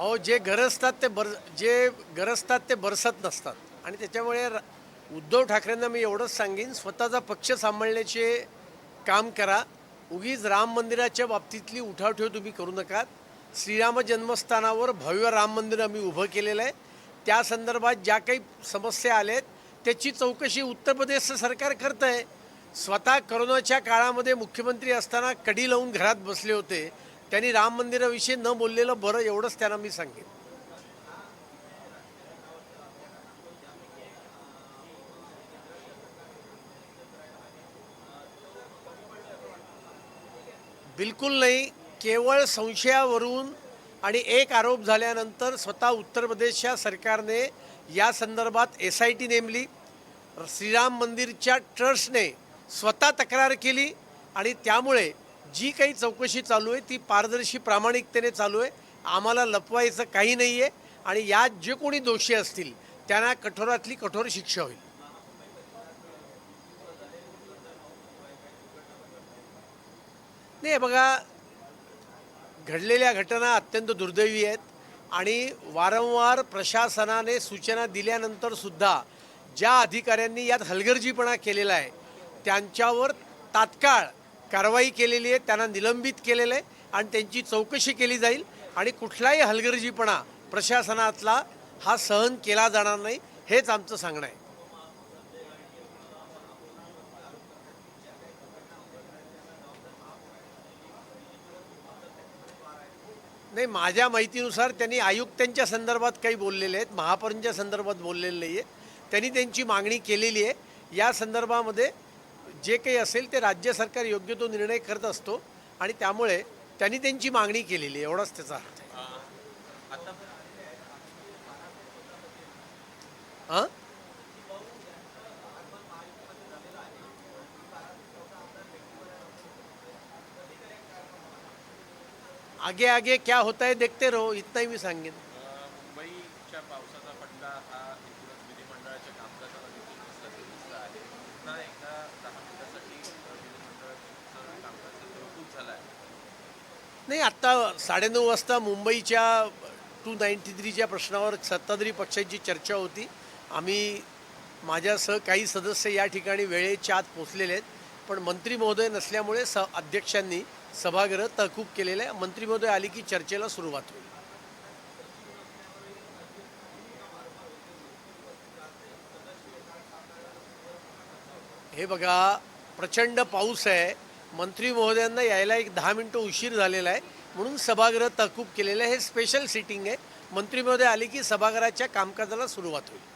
अहो जे गरजतात ते जे गरजतात ते बरसत नसतात आणि त्याच्यामुळे उद्धव ठाकरेंना मी एवढंच सांगेन, स्वतःचा पक्ष सांभाळण्याचे काम करा. उगीच राम मंदिराच्या बाबतीतली उठावठेव तुम्ही करू नका. श्रीराम जन्मस्थानावर भव्य राम मंदिर आम्ही उभं केलेलं आहे. त्या संदर्भात ज्या काही समस्या आल्या आहेत त्याची चौकशी उत्तर प्रदेशचं सरकार करतं आहे. स्वतः करोनाच्या काळामध्ये मुख्यमंत्री असताना कडी लावून घरात बसले होते. त्यांनी राम मंदिराविषयी न बोललेलं बरं, एवढंच त्यांना मी सांगेन. बिलकुल नाही. केवळ संशयावरून आणि एक आरोप झाल्यानंतर स्वतः उत्तर प्रदेशच्या सरकारने या संदर्भात SIT नेमली. श्रीराम मंदिरच्या ट्रस्टने स्वतः तक्रार केली आणि त्यामुळे जी काही चौकशी चालू आहे ती पारदर्शी प्रामाणिकतेने चालू आहे. आम्हाला लपवायचं काही नाही आहे आणि यात जे कोणी दोषी असतील त्यांना कठोरातली कठोर शिक्षा होईल. नाही बघा, घडलेल्या घटना अत्यंत दुर्दैवी आहेत आणि वारंवार प्रशासनाने सूचना दिल्यानंतर सुद्धा ज्या अधिकाऱ्यांनी यात हलगर्जीपणा केलेला आहे त्यांच्यावर तात्काळ कारवाई केलेली आहे. त्यांना निलंबित केलेलं आहे आणि त्यांची चौकशी केली जाईल आणि कुठलाही हलगर्जीपणा प्रशासनातला हा सहन केला जाणार नाही, हेच आमचं सांगणं आहे. नाही, माझ्या माहितीनुसार त्यांनी आयुक्तांच्या संदर्भात काही बोललेले आहेत, महापौरांच्या संदर्भात बोललेले नाही आहे. त्यांनी त्यांची मागणी केलेली आहे. या संदर्भामध्ये जे काही असेल ते राज्य सरकार योग्य तो निर्णय करत असतो आणि त्यामुळे त्यांनी त्यांची मागणी केलेली आहे, एवढाच त्याचा अर्थ आहे. हां, आगे आगे क्या होता है देखते रहो, इतनाही मी सांगेन. मुंबईच्या पावसाचा फटका हा एकूणच विधिमंडळाच्या कामकाजाला देखील बसला दिसला आहे. पुन्हा एकदा 10 मिनिटासाठी विधिमंडळाचं कामकाज तहकूब झालं आहे. नाही, आत्ता 9:30 वाजता मुंबईच्या 293च्या प्रश्नावर सत्ताधारी पक्षाची चर्चा होती. आम्ही माझ्यासह काही सदस्य या ठिकाणी वेळेच्या आत पोचलेले आहेत, पण मंत्री महोदय नसल्यामुळे अध्यक्षांनी सभागृह तहकूब केलेलं आहे. मंत्री महोदय आली की चर्चेला सुरुवात होईल. हे बघा, प्रचंड पाऊस आहे. मंत्री महोदयांना यायला एक 10 मिनटं उशीर झालेला आहे म्हणून सभागृह तहकूब केलेलं आहे. हे स्पेशल सिटिंग आहे. मंत्री महोदय आले की सभागृहाच्या कामकाजाला सुरुवात होईल.